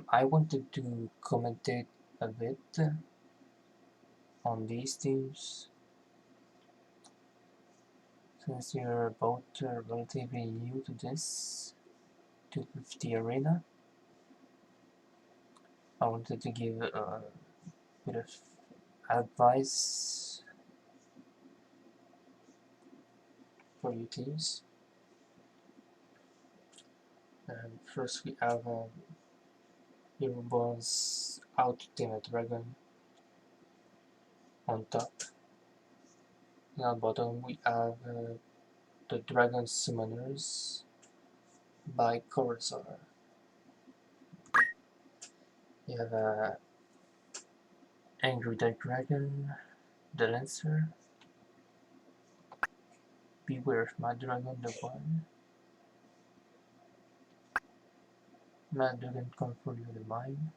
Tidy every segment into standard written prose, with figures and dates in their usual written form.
I wanted to commentate a bit on these teams since you're both relatively new to this, to FFT ARENA. I wanted to give a bit of advice for you teams. And first we have Heroebal's out to tame a dragon on top. And at bottom we have the Dragon Summoners by Corosar. You have Angry Dead Dragon, the Lancer, Beware of Mad Dragon, the one, Mad Dragon come for you, the mine,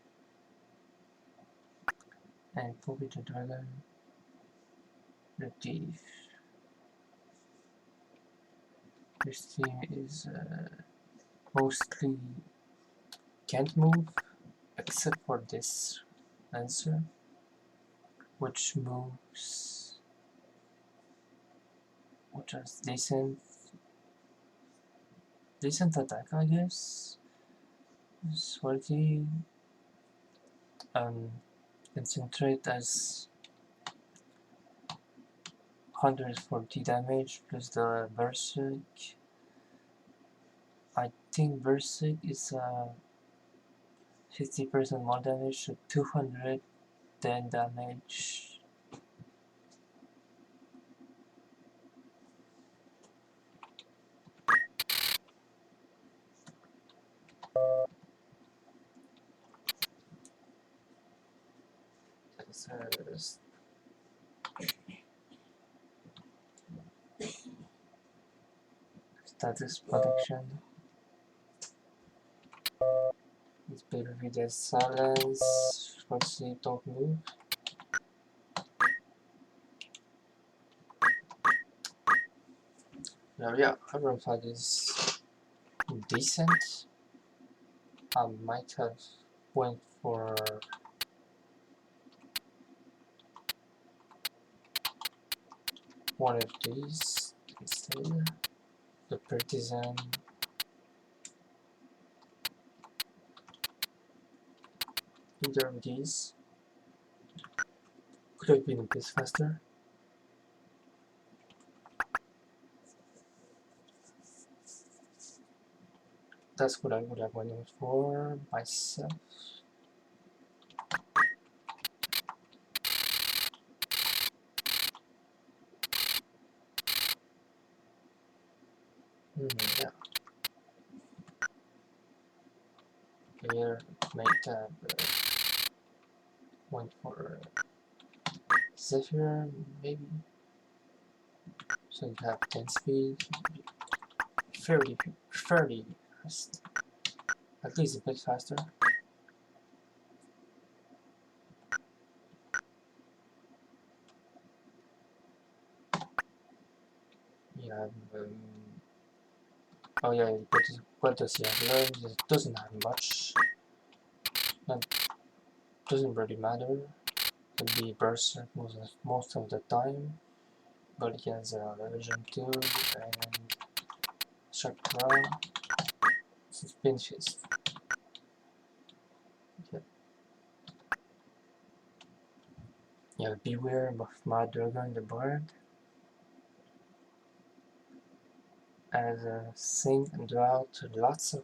and Poppy the Dragon, the thief. This team is mostly can't move except for this Lancer, which moves, which has decent attack, I guess. Swarty concentrate as 140 damage plus the Berserk. I think Berserk is 50% more damage, so 210 damage. Status protection. It's better with the silence. Let's see, don't move. Now, yeah, Iron Fight is decent. I might have went for one of these instead. The Partisan. Either of these could have been a bit faster. That's what I would have went for myself. Yeah. Here, might have went for Zephyr, maybe. So you have 10 speed, fairly fast, at least a bit faster. You have, oh yeah, what does he have learned? It doesn't have much. That doesn't really matter. Could be Berserk most of the time, but he has Legend 2 and Chakra. It's Spin Fist. Yep. Yeah, Beware of Mad Dragon the Bard. As a Sing and Drought, lots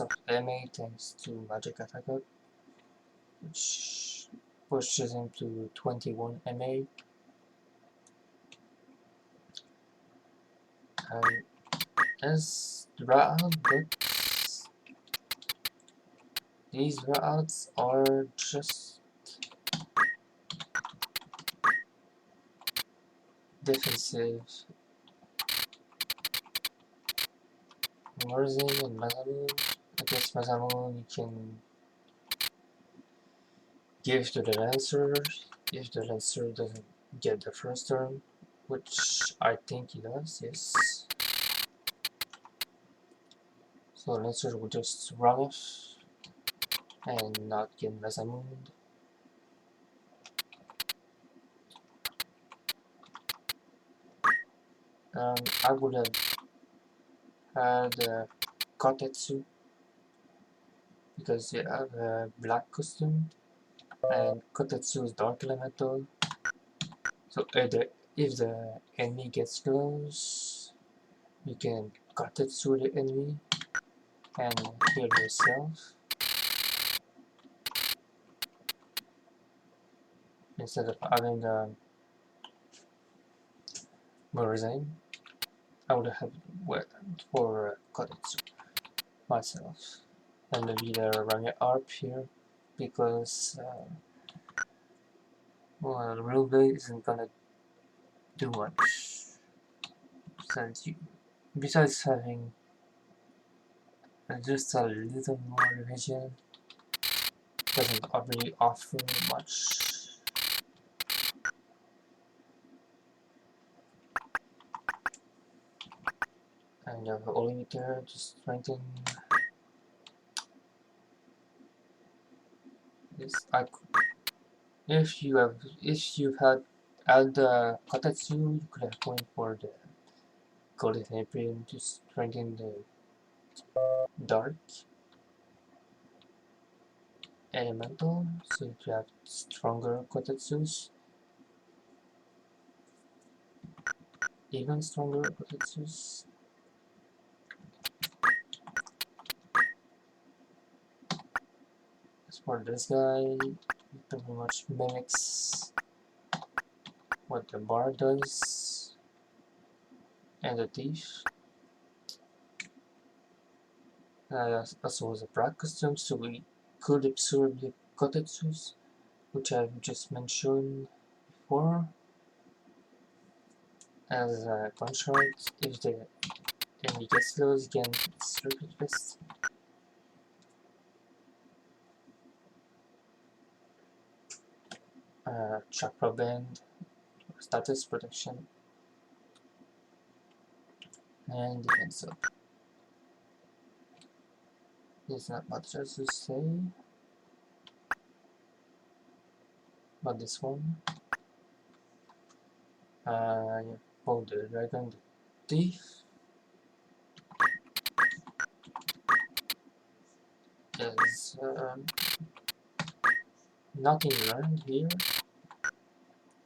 of MA thanks to Magic Attack Up, which pushes him to 21 MA. And as Drought, but these Droughts are just defensive. Morzin and Mazamoon. Against Mazamoon you can give to the Lancer if the Lancer doesn't get the first turn, which I think he does, yes. So Lancer will just run off and not get Masamund. I would have had Kotetsu because they have a black costume and Kotetsu is dark elemental. So if the enemy gets close, you can Kotetsu the enemy and heal yourself instead of having Murazane. I would have went for Kotetsu myself. And maybe they're running ARP here because well, real blade isn't gonna do much since you, besides having just a little more vision, doesn't really offer much. And you have all limiter to strengthen this. If you've had the Kotetsu, you could have gone for the Golden Apron to strengthen the dark elemental, so you have stronger Kotetsus, even stronger Kotetsus. As for this guy, it pretty much mimics what the bar does and the thief. Also has a black costume, so we could absorb the Kotetsus, which I've just mentioned before, as a contrast. If the enemy gets close, again, it's Circuit Fist. Chakra Band, status protection, and defense up. There's not much else to say about this one. Yeah, oh, the Dragon, the Thief. There's nothing learned here,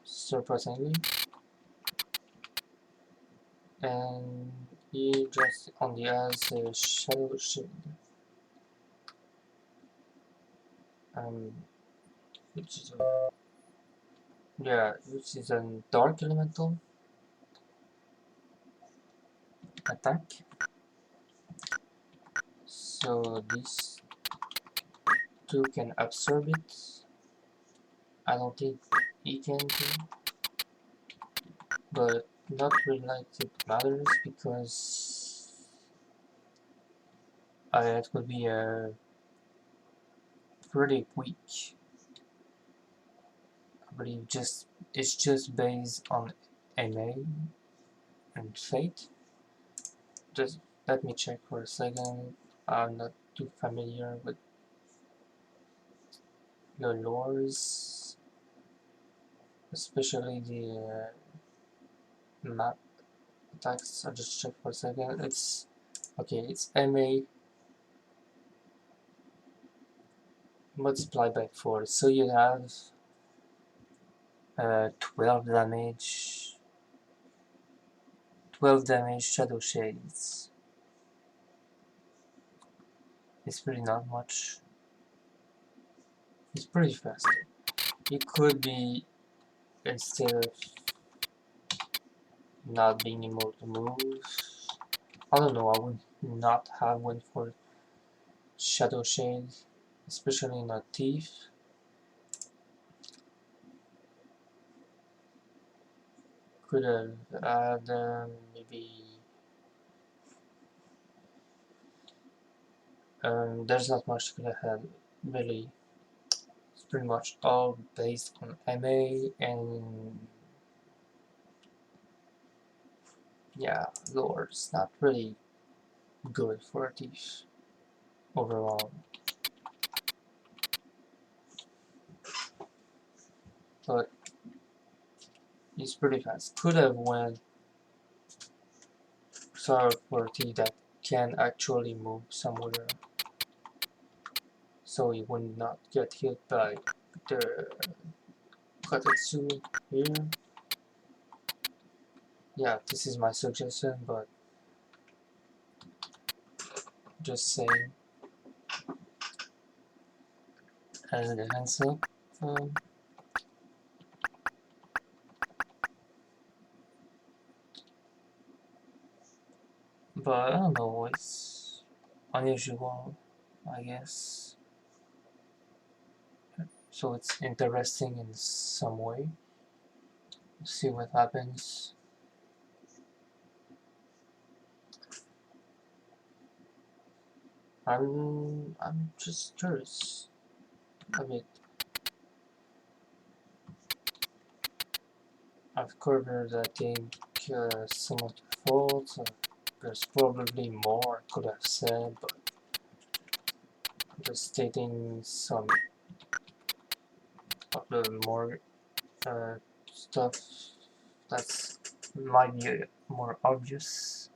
surprisingly. And he just only has a Shadow Shield. Which is which is a dark elemental attack. So these two can absorb it. I don't think he can do, but not really like it matters because it could be pretty weak. I believe it's just based on MA and Fate. Just let me check for a second. I'm not too familiar with your lores, especially the map attacks. I'll just check for a second. It's okay, it's MA multiplied by 4. So you have 12 damage. 12 damage Shadow Shades. It's pretty not much. It's pretty fast. It could be, instead of not being able to move, I don't know, I would not have went for Shadow Shade, especially in a Thief. Could have had maybe there's not much could have had really. It's pretty much all based on MA and yeah, lore. It's not really good for a thief overall. But he's pretty fast. Could have went sort of for a thief that can actually move somewhere, so he would not get hit by the Katetsu here. Yeah, this is my suggestion, but just saying as a heads up. But I don't know, it's unusual, I guess. So it's interesting in some way. See what happens. I'm just curious a bit. I've covered, I think, some of the faults. There's probably more I could have said, but I'm just stating some of the more stuff that's might be more obvious.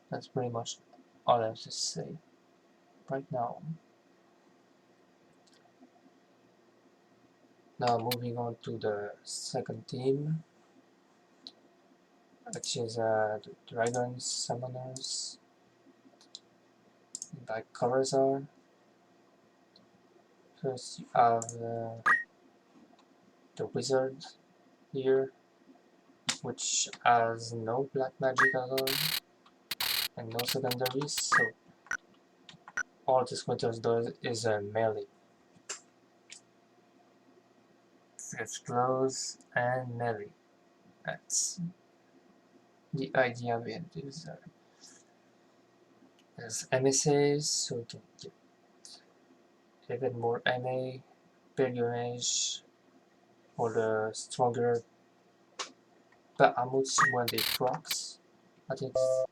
That's pretty much all I have to say right now. Now moving on to the second team, which is the Dragon Summoners by Corosar. First you have the Wizard here, which has no black magic at all and no secondaries, so all this Wizard does is a melee. It's close and melee. That's the idea behind this. There's MSAs, so you can get even more MA, Pilgrimage, or the stronger Bahamuts when they procs. I think it's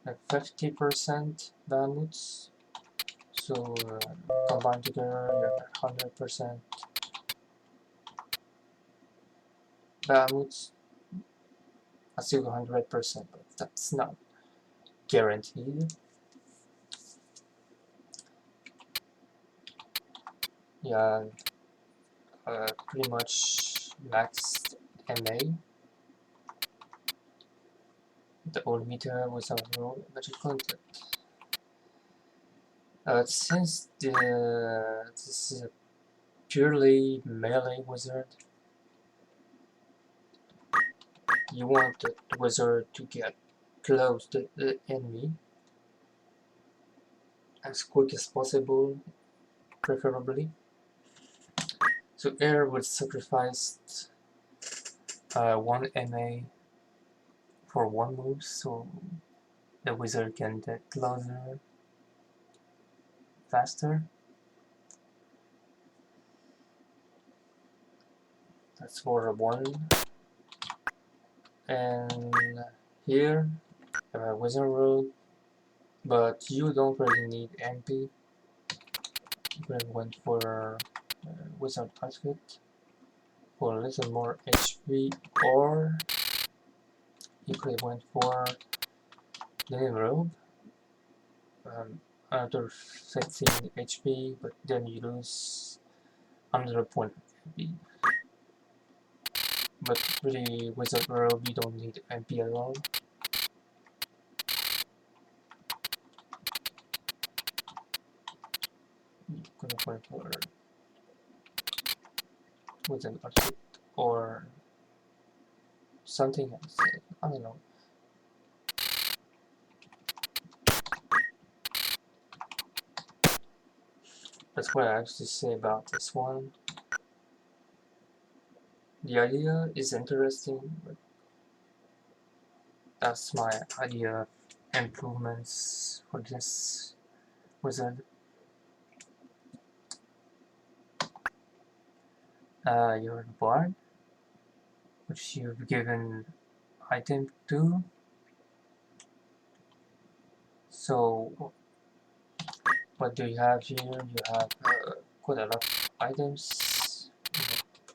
like 50% Bahamuts, so combined together you have 100% Bahamuts. I still 100%, but that's not guaranteed. Yeah, pretty much maxed MA. The old meter was a roll magic content. Since this is a purely melee wizard, you want the wizard to get close to the enemy as quick as possible, preferably. So air would sacrifice 1 MA for 1 move, so the wizard can get closer faster. That's for 1. And here, wizard road, but you don't really need MP. You could have went for wizard outfit for a little more HP, or you could have went for linen robe, another 15 HP, but then you lose another point of MP. But really, wizard robe, you don't need MP at all. You could have went for wizard outfit or something else. I don't know. That's what I have to say about this one. The idea is interesting, but that's my idea of improvements for this wizard. Your bard, which you've given item too. So what do you have here? You have quite a lot of items,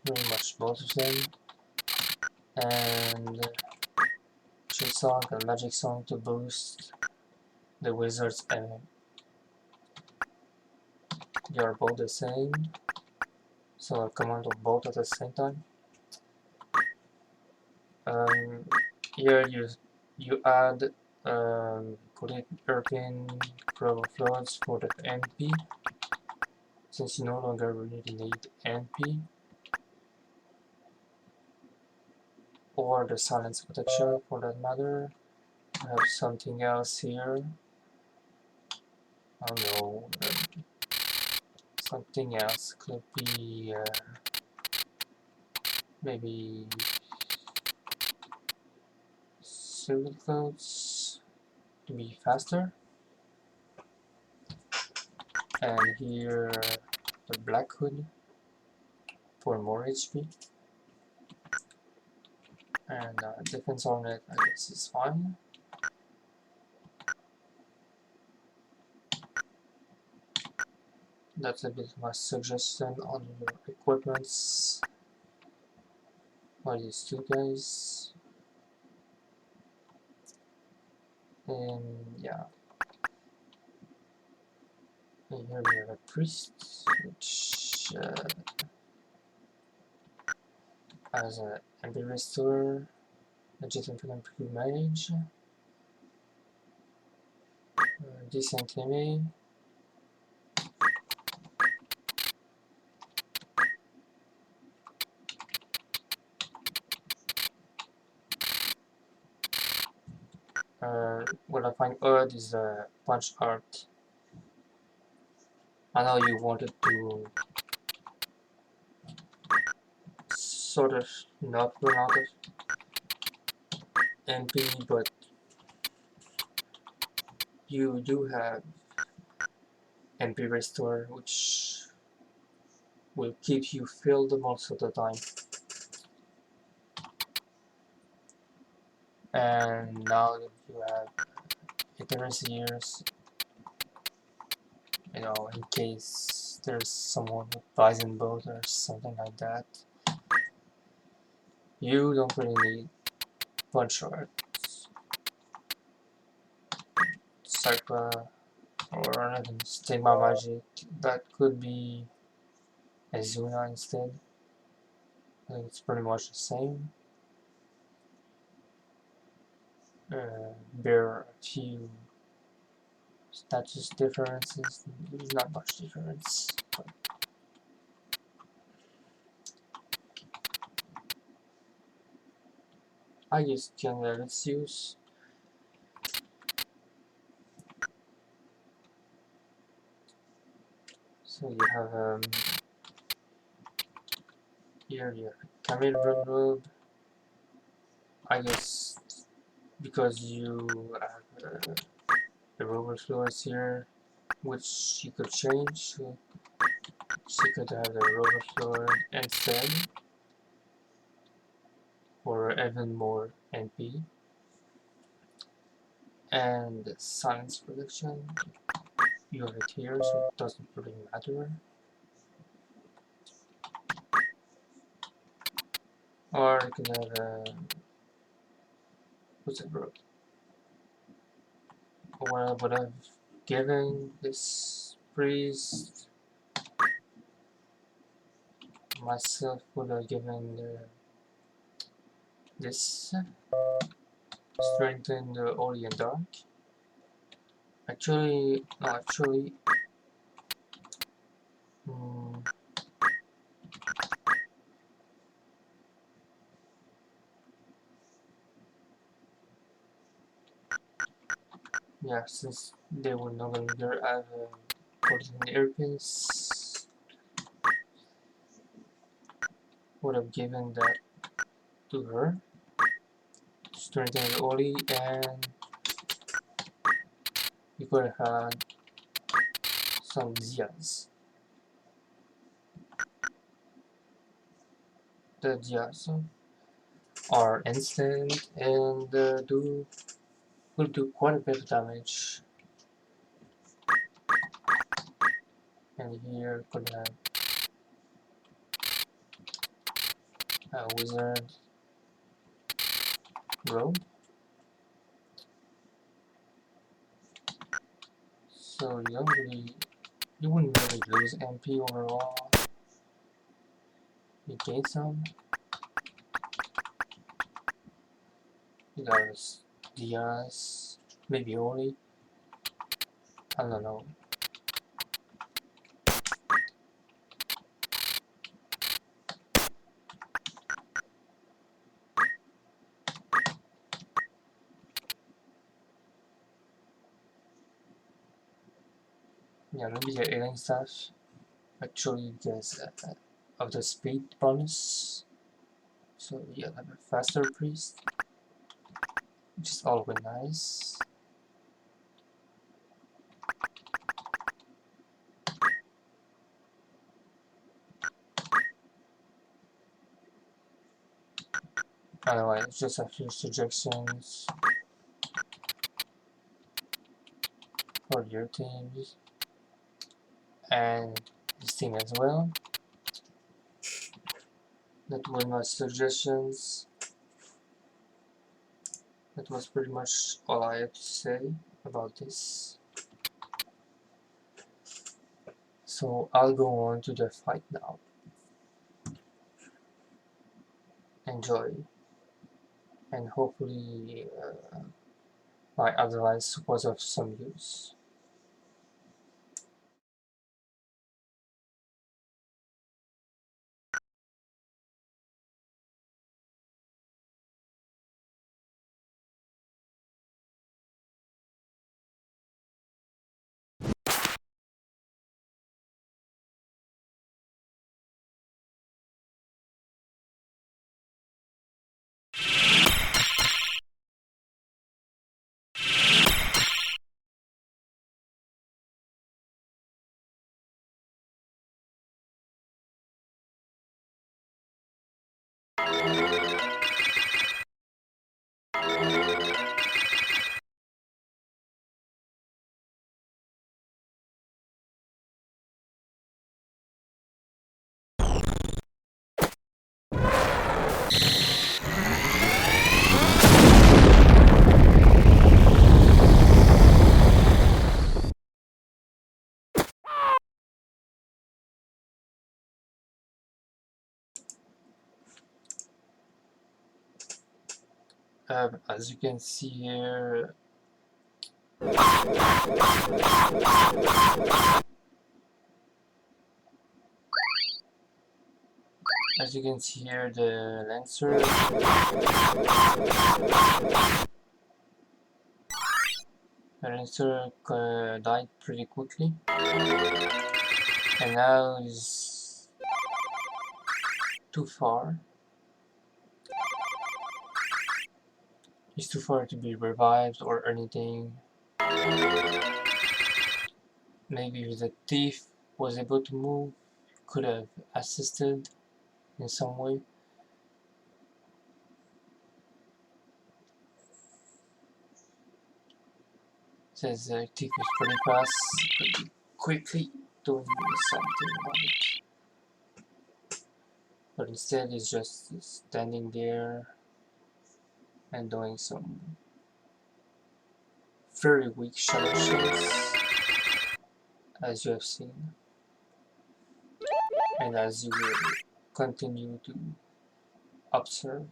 pretty much both of them, and Shield Song and Magic Song to boost the wizards, and they are both the same, so I command of both at the same time. Here you add Colette Erpin Pro Floods for the NP, since you no longer really need NP, or the Silence Protection for that matter. I have something else here. I don't know. Something else could be maybe Silver Clouds to be faster. And here the Black Hood for more HP. And defense on it, I guess, is fine. That's a bit of my suggestion on your equipments for these two guys. And yeah. And here we have a priest, which has an MP Restore, Legitimate Improved Mage, decent tame. What I find odd is the punch art. I know you wanted to sort of not run out of MP, but you do have MP Restore, which will keep you filled most of the time. And now that you have Eternus Years, you know, in case there's someone with Poison Bolt or something like that, you don't really need punch art. Sacra or even Stigma Magic, that could be Azuna instead. I think it's pretty much the same. There are a few status differences. There's not much difference, but I just can let its use. So you have here you have Camille Robe. I guess because you have the rover floors here, which you could change. So she could have the rover floor instead for even more NP. And the science prediction, you have it here, so it doesn't really matter. Or you can have what's it, bro? Or what I've given this priest myself would have given this strengthen the Holy and Dark. Actually, no, actually, yeah, since they will no longer have poison airpins, would have given that to her. Strengthen the Holy, and you could have had some Diaz. The Diaz. are instant and will do quite a bit of damage. And here could have a wizard robe. So you wouldn't really lose MP overall. You gain some. You got Diaz, maybe Ori. I don't know. Yeah, maybe the alien stuff actually gets of the speed bonus. So yeah, have a faster priest, which is always nice. Anyway, just a few suggestions for your teams and this team as well. That were my suggestions. That was pretty much all I have to say about this. So I'll go on to the fight now. Enjoy, and hopefully my advice was of some use. As you can see here, the Lancer died pretty quickly, and now he's too far. He's too far to be revived or anything. Maybe if the thief was able to move, could have assisted in some way. Says the thief is pretty fast, could be quickly doing something about it. But instead he's just standing there and doing some very weak shadow shots, as you have seen, and as you will continue to observe.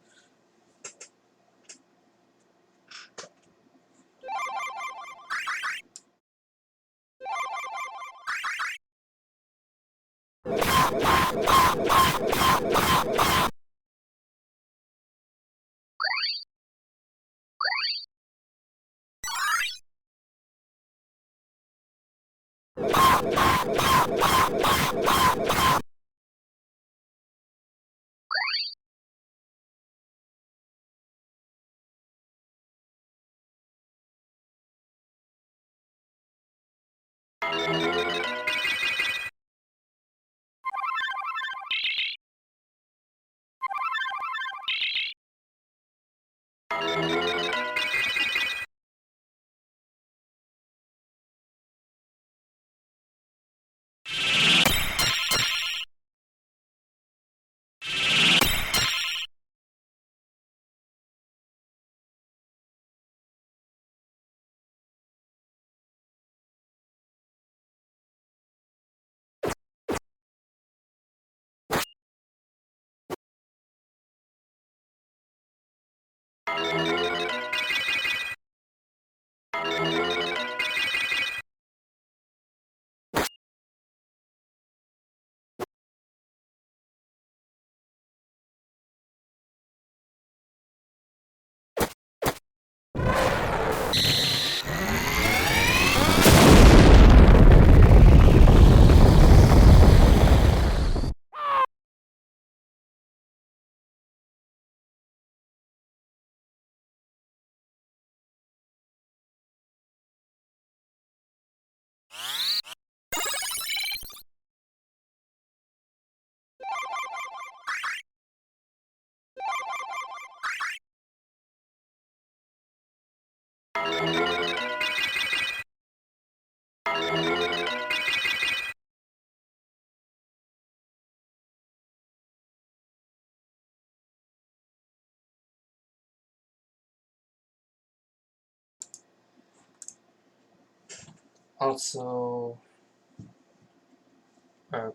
Also,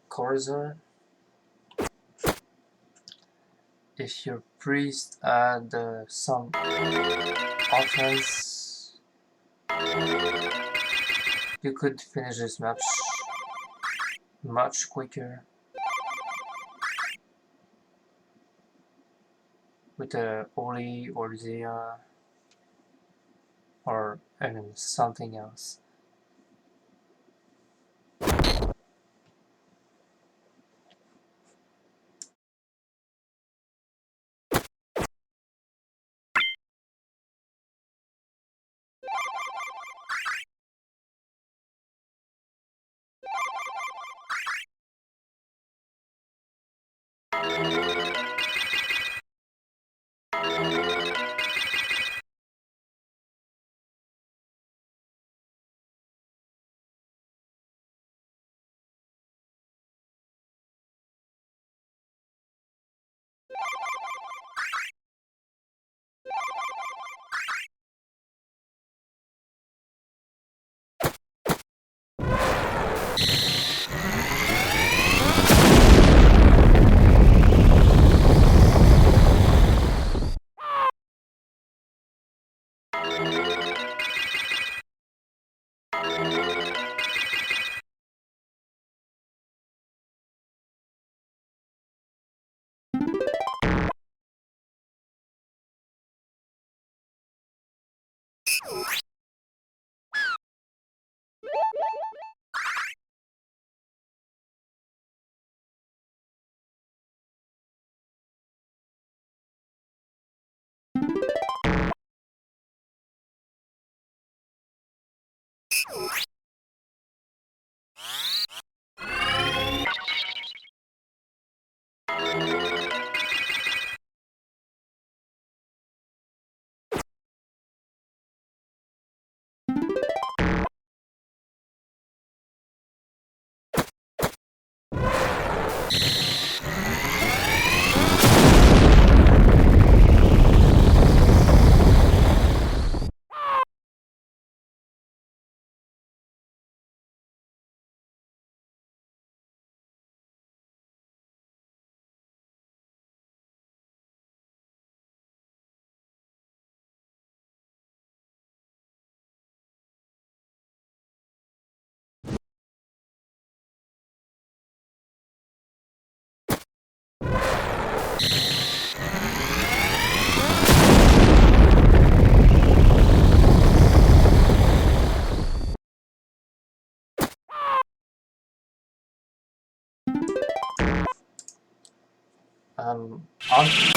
Corosar. If your priest had some offense, you could finish this match much quicker with a Oli or Zia or something else.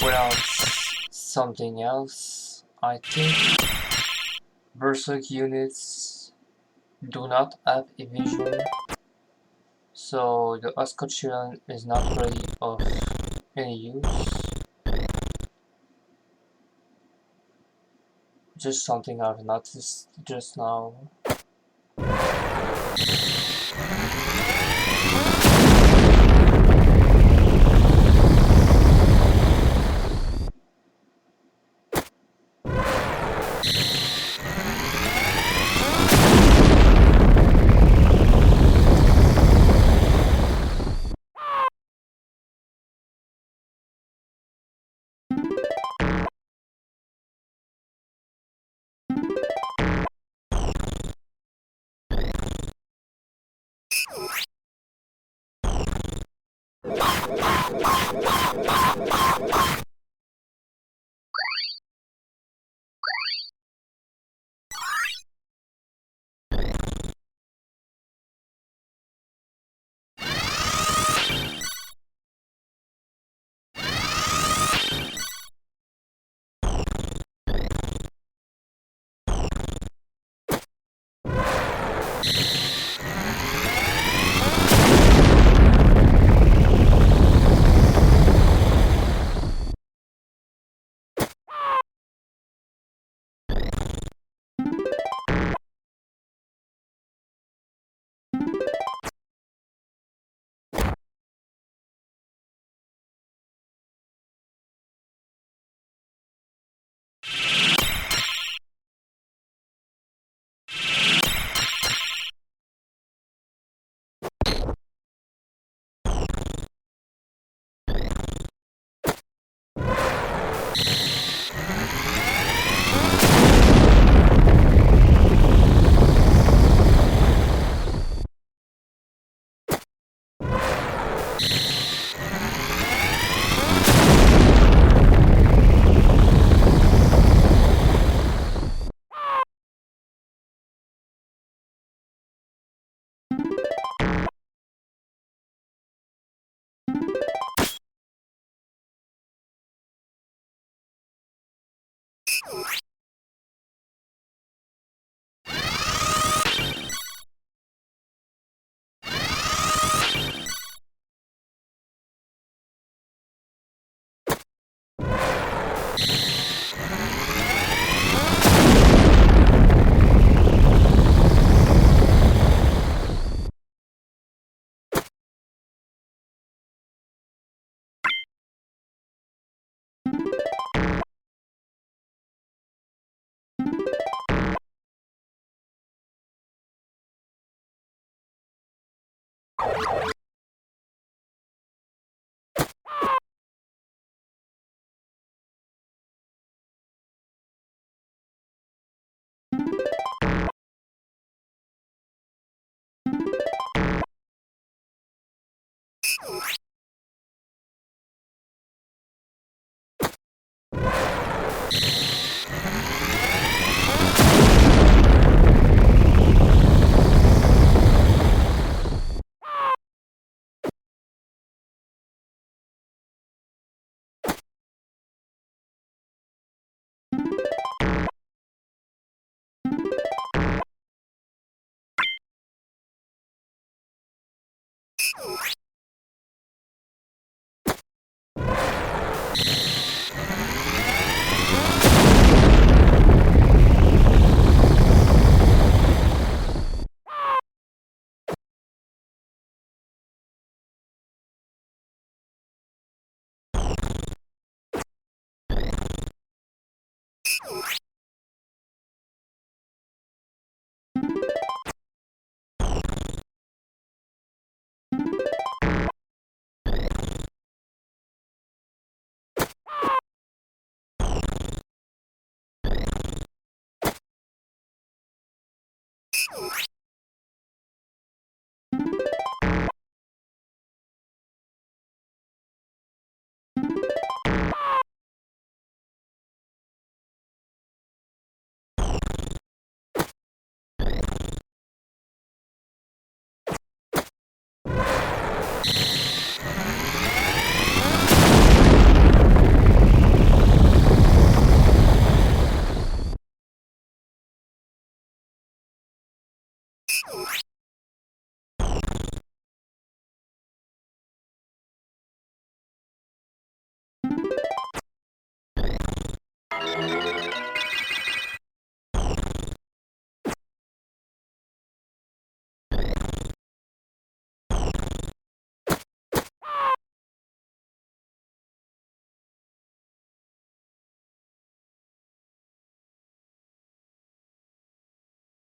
Well, something else. I think Berserk units do not have evasion, so the Oscotron is not really of any use. Just something I've noticed just now.